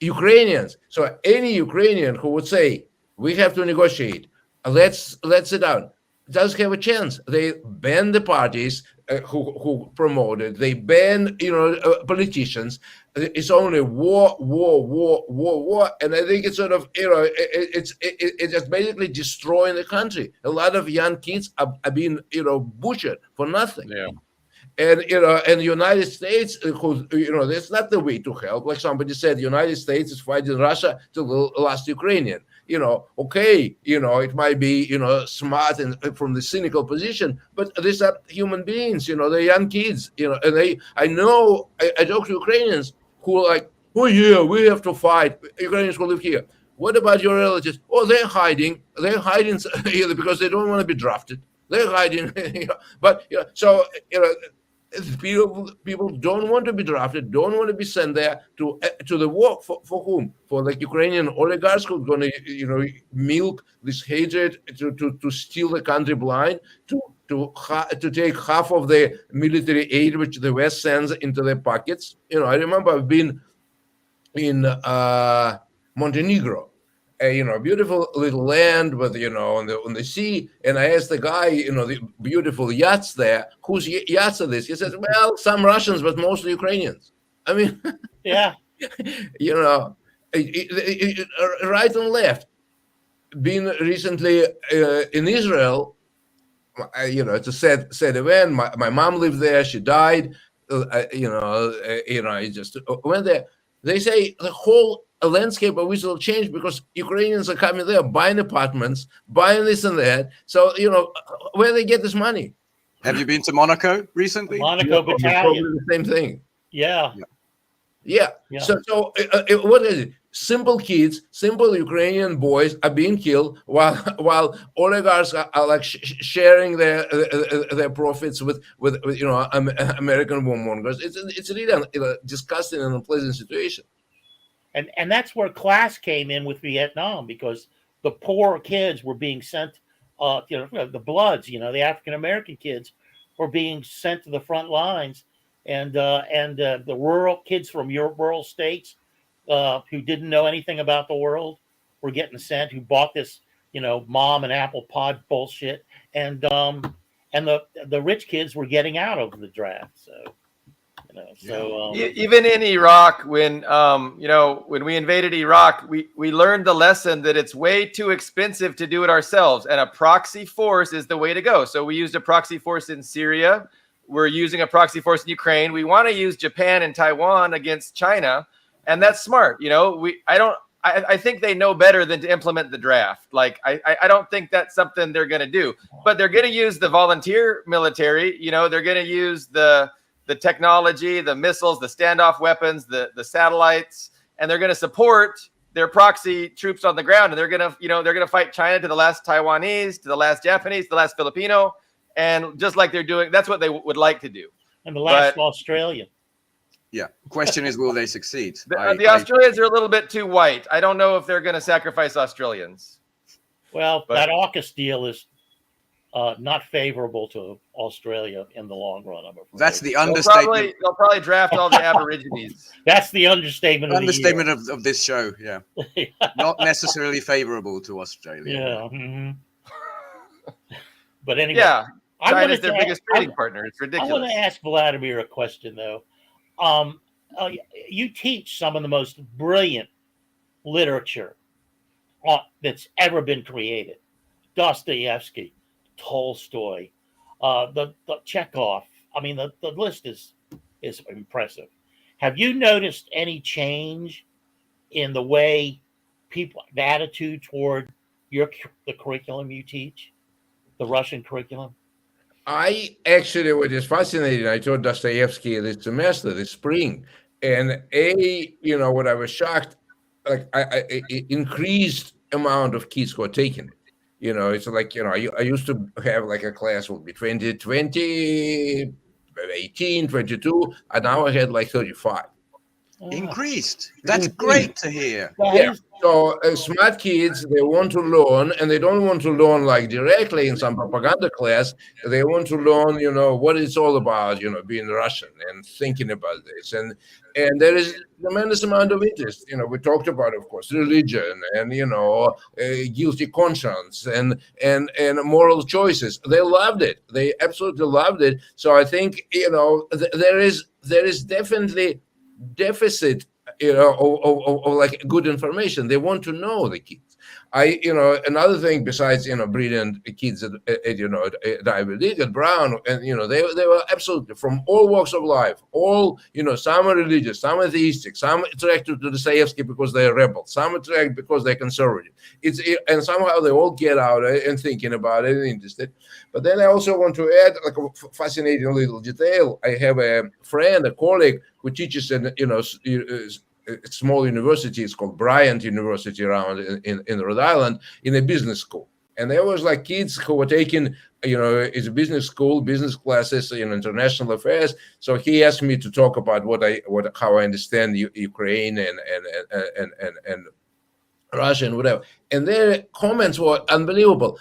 Ukrainians. So any Ukrainian who would say, we have to negotiate, let's sit down, does have a chance. They ban the parties who promote it. They ban, politicians. It's only war, and I think it's sort of, it's just basically destroying the country. A lot of young kids are being, butchered for nothing. Yeah. And and the United States, that's not the way to help. Like somebody said, the United States is fighting Russia to the last Ukrainian. Okay, it might be, smart and from the cynical position, but these are human beings, they're young kids, and I talk to Ukrainians who are like, oh yeah, we have to fight. Ukrainians who live here. What about your relatives? Oh, they're hiding either because they don't want to be drafted. They're hiding, but so people don't want to be drafted, don't want to be sent there to the war for whom? For Ukrainian oligarchs who are going to milk this hatred to steal the country blind, to take half of the military aid which the West sends into their pockets. I remember I've been in Montenegro. Beautiful little land with, on the sea. And I asked the guy, the beautiful yachts there, whose yachts are this? He says, well, some Russians, but mostly Ukrainians. I mean, yeah, right and left. Been recently in Israel, it's a sad event. My mom lived there. She died. I just went there. They say the whole landscape of Israel changed because Ukrainians are coming there, buying apartments, buying this and that. So, where they get this money? Have you been to Monaco recently? Monaco battalion. Probably the same thing. Yeah. So what is it? simple kids, simple Ukrainian boys are being killed while oligarchs are like sharing their profits with American warmongers. It's really a disgusting and unpleasant situation. And that's where class came in with Vietnam, because the poor kids were being sent, the Bloods, the African American kids were being sent to the front lines, and the rural kids from rural states who didn't know anything about the world were getting sent, who bought this, mom and apple pod bullshit, and the rich kids were getting out of the draft. Even in Iraq, when we invaded Iraq, we learned the lesson that it's way too expensive to do it ourselves, and a proxy force is the way to go. So we used a proxy force in Syria. We're using a proxy force in Ukraine. We want to use Japan and Taiwan against China, and that's smart. I think they know better than to implement the draft. Like, I don't think that's something they're going to do, but they're going to use the volunteer military. They're going to use the technology, the missiles, the standoff weapons, the satellites, and they're going to support their proxy troops on the ground. And they're going to fight China to the last Taiwanese, to the last Japanese, to the last Filipino. And just like they're doing, that's what they would like to do. And the last Australian. Yeah. Question is, will they succeed? The Australians are a little bit too white. I don't know if they're going to sacrifice Australians. Well, that AUKUS deal is not favorable to Australia in the long run. I'm afraid. That's the understatement. They'll probably draft all the Aborigines. That's the understatement. Of this show. Yeah, not necessarily favorable to Australia. Yeah. Mm-hmm. But anyway, yeah, China's their biggest trading partner. It's ridiculous. I want to ask Vladimir a question though. You teach some of the most brilliant literature that's ever been created. Dostoevsky, Tolstoy, the Chekhov. I mean, the list is impressive. Have you noticed any change in the way the attitude toward the curriculum you teach, the Russian curriculum? I actually, what is fascinating, I taught Dostoevsky this semester, this spring, and what I was shocked, like I increased amount of kids who are taking it. It's like, I used to have like a class would be 20, 18, 22, and now I had like 35. Increased. That's great to hear. Yeah. So smart kids, they want to learn, and they don't want to learn like directly in some propaganda class. They want to learn, what it's all about, being Russian and thinking about this. And there is a tremendous amount of interest. We talked about, of course, religion and, guilty conscience and moral choices. They loved it. They absolutely loved it. So I think, there is definitely deficit of like good information. They want to know, the kids. Another thing besides brilliant kids at Ivy League at Brown, and they were absolutely from all walks of life. All some are religious, some are atheistic, some attracted to Dostoevsky because they're rebels, some attracted because they're conservative. And somehow they all get out and thinking about it and interested. But then I also want to add like a fascinating little detail. I have a friend, a colleague who teaches in a small university. It's called Bryant University around in Rhode Island, in a business school. And there was like kids who were taking, it's a business school, business classes in international affairs. So he asked me to talk about how I understand Ukraine and Russia and whatever. And their comments were unbelievable.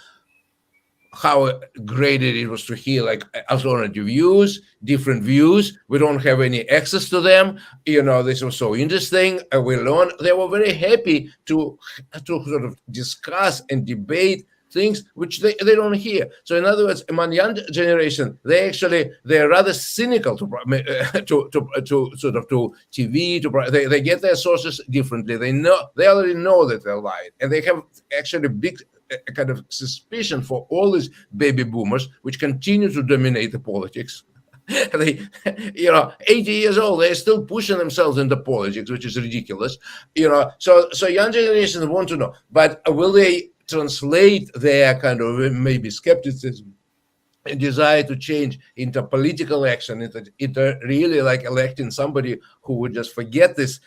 How great it was to hear like alternative views, different views. We don't have any access to them. This was so interesting. We learned. They were very happy to sort of discuss and debate things which they don't hear. So in other words, among young generation, they're rather cynical to TV. They get their sources differently. They already know that they're lying, and they have actually big a kind of suspicion for all these baby boomers, which continue to dominate the politics. They, 80 years old, they're still pushing themselves into politics, which is ridiculous. So young generations want to know, but will they translate their kind of maybe skepticism and desire to change into political action, into really like electing somebody who would just forget this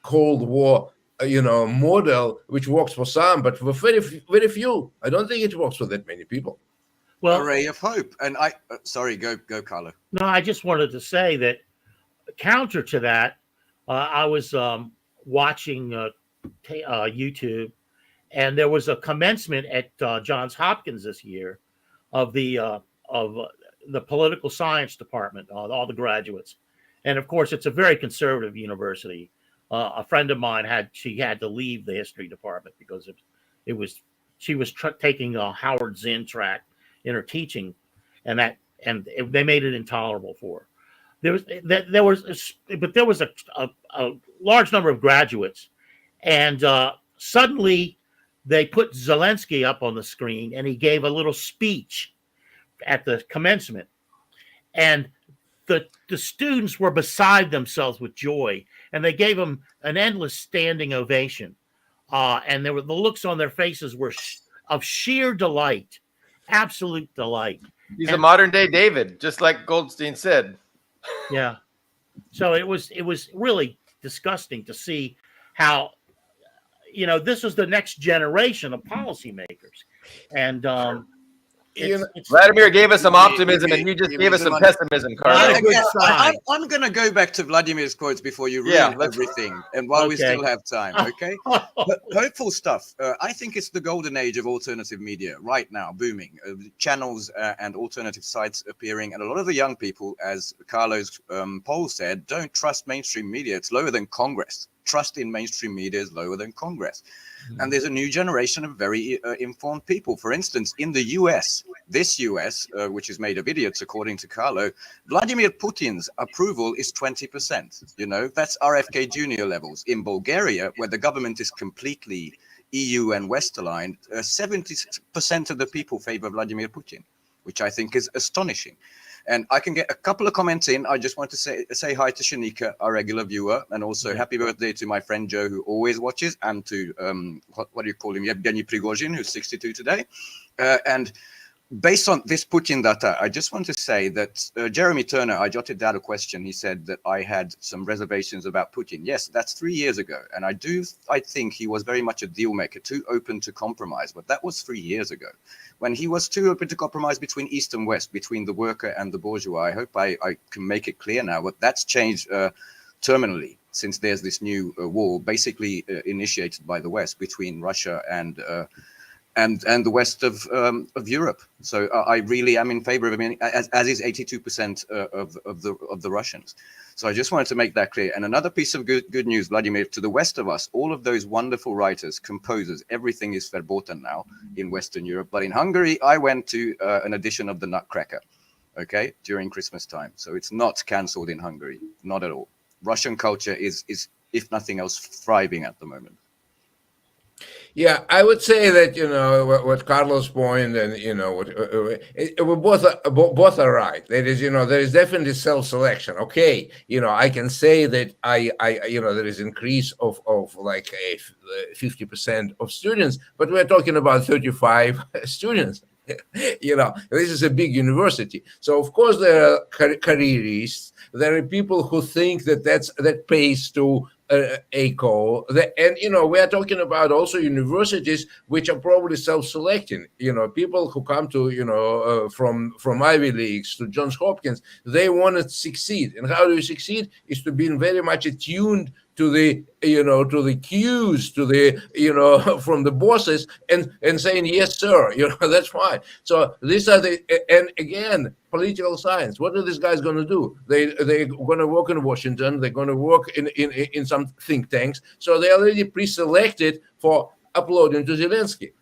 Cold War model which works for some, but for very few. I don't think it works for that many people. Well, A ray of hope. And I, sorry, go, Carlo. no, I just wanted to say that counter to that, I was watching YouTube, and there was a commencement at Johns Hopkins this year of the political science department, all the graduates, and of course it's a very conservative university. A friend of mine had to leave the history department because she was taking a Howard Zinn track in her teaching, and they made it intolerable for her. There was a large number of graduates, and suddenly they put Zelensky up on the screen, and he gave a little speech at the commencement, and the students were beside themselves with joy, and they gave him an endless standing ovation, and the looks on their faces were of sheer delight, absolute delight. He's a modern day David, just like Goldstein said. Yeah. So it was really disgusting to see how, this was the next generation of policymakers. And Vladimir gave us some optimism, and you just gave us some pessimism, Carlo. I'm going to go back to Vladimir's quotes before you ruin everything, and while we still have time, okay? Hopeful stuff. I think it's the golden age of alternative media right now, booming. Channels and alternative sites appearing, and a lot of the young people, as Carlo's poll said, don't trust mainstream media. It's lower than Congress. Trust in mainstream media is lower than Congress. And there's a new generation of very informed people. For instance, in the US, which is made of idiots, according to Carlo, Vladimir Putin's approval is 20%. That's RFK Jr. levels. In Bulgaria, where the government is completely EU and West aligned, 70% of the people favor Vladimir Putin, which I think is astonishing. And I can get a couple of comments in. I just want to say hi to Shanika, our regular viewer, and also happy birthday to my friend Joe, who always watches, and to, what do you call him, Yevgeny Prigozhin, who's 62 today. And based on this Putin data, I just want to say that Jeremy Turner, I jotted down a question. He said that I had some reservations about Putin. Yes, that's 3 years ago. And I think he was very much a deal maker, too open to compromise. But that was 3 years ago, when he was too open to compromise between East and West, between the worker and the bourgeois. I hope I can make it clear now, but that's changed terminally since there's this new war, basically initiated by the West between Russia and the west of Europe. So I really am in favor of him, as is 82% of the Russians. So I just wanted to make that clear. And another piece of good news, Vladimir, to the west of us, all of those wonderful writers, composers, everything is verboten now in Western Europe. But in Hungary, I went to an edition of the Nutcracker, okay, during Christmas time. So it's not cancelled in Hungary, not at all. Russian culture is, if nothing else, thriving at the moment. Yeah, I would say that what Carlos' point, and we both are right. That is, there is definitely self-selection. Okay, I can say that there is increase of like 50% of students, but we're talking about 35 students. This is a big university, so of course there are careerists. There are people who think that pays to ACO, and we are talking about also universities which are probably self-selecting. People who come to from Ivy Leagues to Johns Hopkins, they want to succeed. And how do you succeed? Is to be very much attuned to the to the cues, to the from the bosses, and saying yes sir, that's fine. So these are and again, political science. What are these guys going to do? They're going to work in Washington. They're going to work in some think tanks. So they already pre-selected for uploading to Zelensky.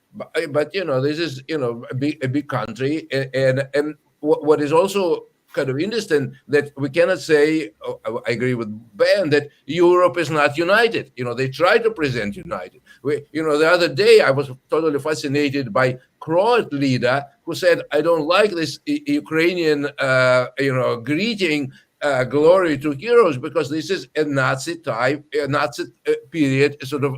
But this is a big country, and what is also kind of interesting that we cannot say, I agree with Ben, that Europe is not united. They try to present united. The other day I was totally fascinated by Croat leader who said, I don't like this Ukrainian, greeting, glory to heroes, because this is a Nazi type, a Nazi period, sort of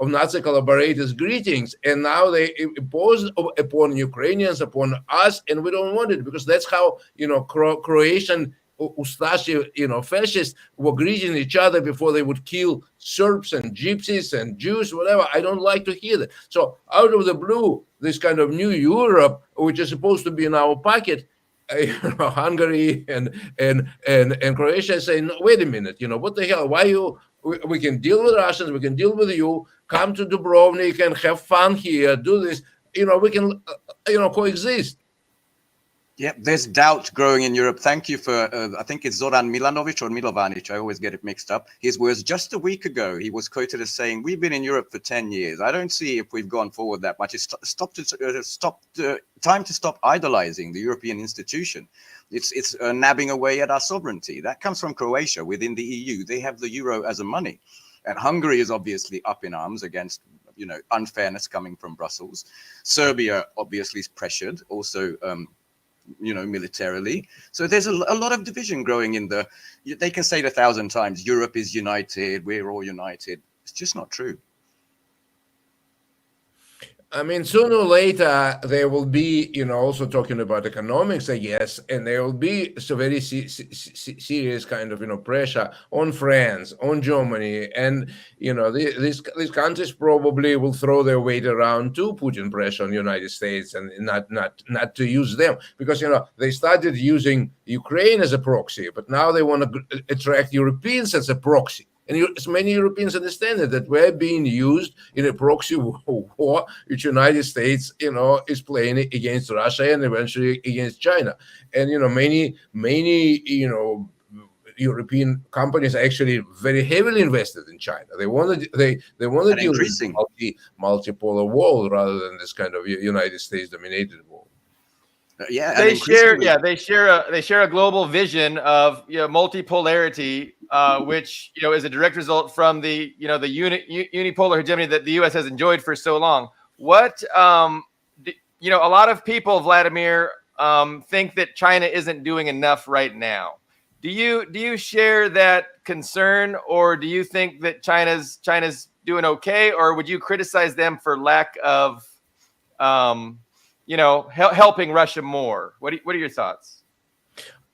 Nazi collaborators' greetings, and now they impose upon Ukrainians, upon us, and we don't want it, because that's how Croatian Ustashi, fascists were greeting each other before they would kill Serbs and Gypsies and Jews, whatever. I don't like to hear that. So out of the blue, this kind of new Europe, which is supposed to be in our pocket, Hungary and Croatia say, no, wait a minute, what the hell? Why we can deal with Russians, we can deal with you, come to Dubrovnik and have fun here, do this, we can, coexist. Yeah, there's doubt growing in Europe. Thank you for, I think it's Zoran Milanovic or Milovanic. I always get it mixed up. His words just a week ago, he was quoted as saying, we've been in Europe for 10 years. I don't see if we've gone forward that much. It's time to stop idolizing the European institution. It's nabbing away at our sovereignty. That comes from Croatia within the EU. They have the euro as a money. And Hungary is obviously up in arms against unfairness coming from Brussels. Serbia obviously is pressured, also militarily. So there's a lot of division growing in they can say it 1,000 times, Europe is united, we're all united. It's just not true. I mean, sooner or later, there will be, also talking about economics, I guess, and there will be very serious kind of, pressure on France, on Germany, and, these countries probably will throw their weight around to Putin pressure on the United States and not to use them. Because, they started using Ukraine as a proxy, but now they want to attract Europeans as a proxy. And many Europeans understand that we're being used in a proxy war, which United States, is playing against Russia and eventually against China. And, many, European companies are actually very heavily invested in China. They want to deal with multipolar world rather than this kind of United States dominated world. They share a global vision of multipolarity, which is a direct result from the unipolar hegemony that the U.S. has enjoyed for so long. What a lot of people, Vladimir, think that China isn't doing enough right now. Do you share that concern, or do you think that China's doing okay, or would you criticize them for lack of helping Russia more? What are your thoughts?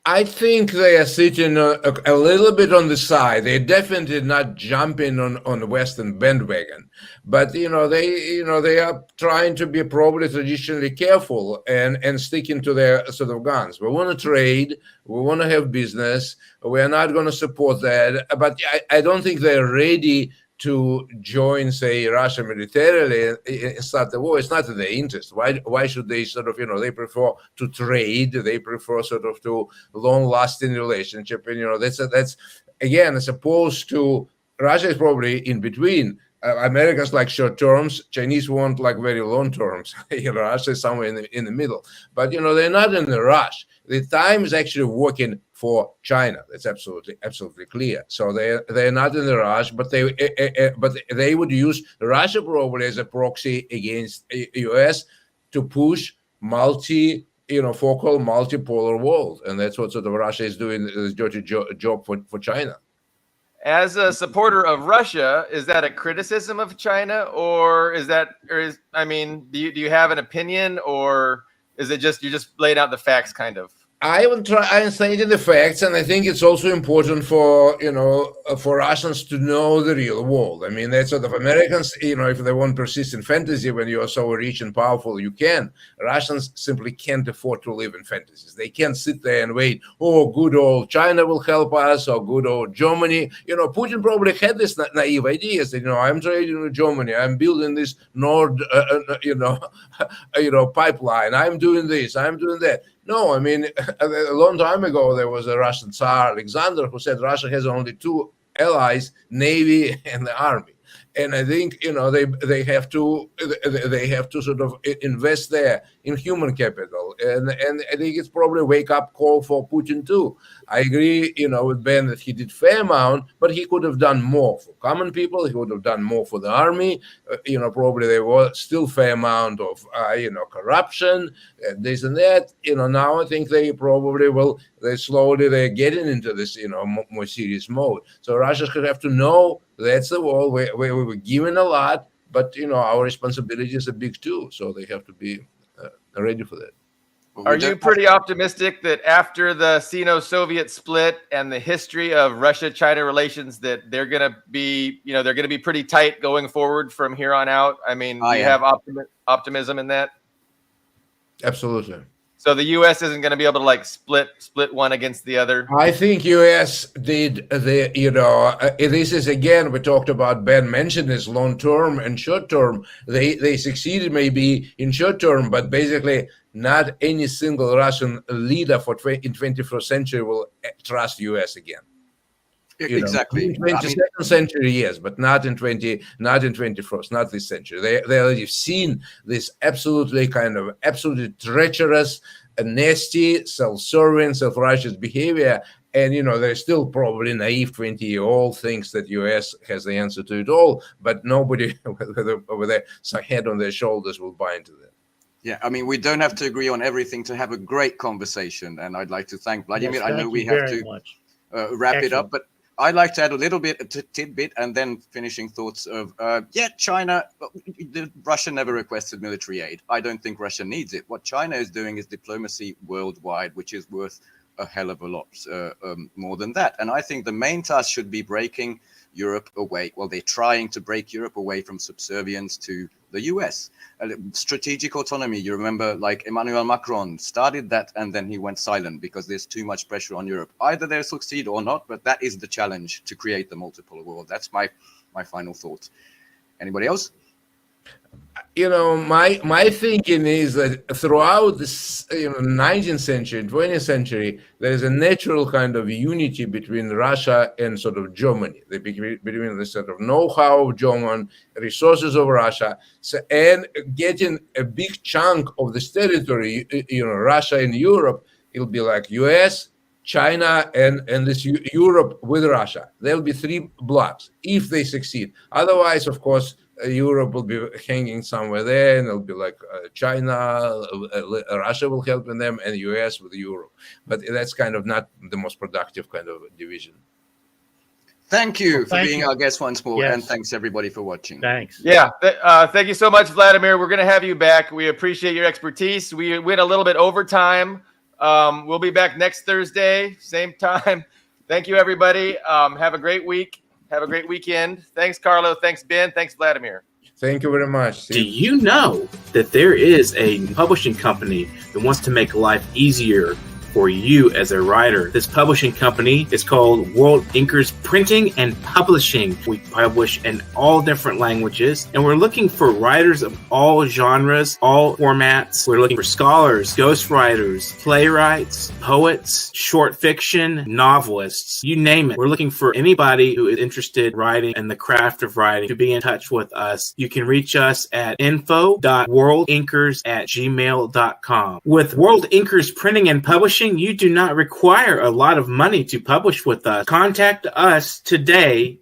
I think they are sitting a little bit on the side. They're definitely not jumping on the Western bandwagon, but they are trying to be probably traditionally careful and sticking to their sort of guns. We want to trade, we want to have business. We are not going to support that, but I don't think they're ready to join, say, Russia militarily and start the war. It's not in their interest. Why should they sort of, they prefer to trade, they prefer sort of to long-lasting relationship. And, that's again, as opposed to Russia is probably in between. America's like short terms, Chinese want like very long terms. Russia is somewhere in the middle. But, they're not in a rush. The time is actually working for China. That's absolutely clear. So they're not in a rush, but they would use Russia probably as a proxy against US to push focal multipolar world, and that's what sort of Russia is doing, this dirty job for China. As a supporter of Russia, is that a criticism of China, or do you have an opinion, or is it just you're just laying out the facts, kind of? I will try and say the facts, and I think it's also important for Russians to know the real world. I mean, that's sort of Americans, if they want persistent fantasy when you are so rich and powerful, you can. Russians simply can't afford to live in fantasies. They can't sit there and wait, oh, good old China will help us, or good old Germany. Putin probably had this naive ideas that, I'm trading with Germany, I'm building this pipeline, I'm doing this, I'm doing that. No, I mean, a long time ago, there was a Russian Tsar, Alexander, who said Russia has only two allies, Navy and the Army. And I think, they have to sort of invest there in human capital. And I think it's probably a wake-up call for Putin, too. I agree, with Ben that he did fair amount, but he could have done more for common people. He would have done more for the army. Probably there was still fair amount of, corruption, this and that. Now I think they probably will, they're getting into this, more serious mode. So Russia should have to know that's the war where we were given a lot, but, our responsibilities are big too. So they have to be ready for that. Are you pretty optimistic that after the Sino-Soviet split and the history of Russia-China relations, that they're going to be, they're going to be pretty tight going forward from here on out? I mean, do you have optimism in that? Absolutely. So the U.S. isn't going to be able to split one against the other? I think U.S. did this is again, we talked about, Ben mentioned this long term and short term. They succeeded maybe in short term, but basically not any single Russian leader in 21st century will trust U.S. again. Exactly. In 22nd century, yes, but not in 21st, not this century. They already seen this absolutely treacherous, nasty, self-serving, self-righteous behavior. And, they're still probably naive 20-year-old thinks that U.S. has the answer to it all, but nobody with their head on their shoulders will buy into that. Yeah, I mean, we don't have to agree on everything to have a great conversation. And I'd like to thank Vladimir. Yes, I know we have to wrap it up, but I'd like to add a little bit, a tidbit, and then finishing thoughts of, China, Russia never requested military aid. I don't think Russia needs it. What China is doing is diplomacy worldwide, which is worth a hell of a lot more than that. And I think the main task should be breaking Europe away. Well, they're trying to break Europe away from subservience to the US. Strategic autonomy, you remember, Emmanuel Macron started that and then he went silent because there's too much pressure on Europe. Either they'll succeed or not, but that is the challenge, to create the multipolar world. That's my final thought. Anybody else? My thinking is that throughout this 19th century and 20th century, there is a natural kind of unity between Russia and sort of Germany, between the sort of know-how of German, resources of Russia, and getting a big chunk of this territory, Russia and Europe, it'll be like US, China, and this Europe with Russia. There'll be three blocks if they succeed. Otherwise, of course, Europe will be hanging somewhere there, and it'll be like China, Russia will help in them, and US with Europe. But that's kind of not the most productive kind of division. Thank you for being our guest once more, and thanks everybody for watching. Thanks. Yeah, thank you so much, Vladimir. We're going to have you back. We appreciate your expertise. We went a little bit over time. We'll be back next Thursday, same time. Thank you, everybody. Have a great week. Have a great weekend. Thanks, Carlo. Thanks, Ben. Thanks, Vladimir. Thank you very much. Do you know that there is a publishing company that wants to make life easier for you as a writer? This publishing company is called World Inkers Printing and Publishing. We publish in all different languages, and we're looking for writers of all genres, all formats. We're looking for scholars, ghostwriters, playwrights, poets, short fiction, novelists, you name it. We're looking for anybody who is interested in writing and the craft of writing to be in touch with us. You can reach us at info.worldinkers@gmail.com. With World Inkers Printing and Publishing, you do not require a lot of money to publish with us. Contact us today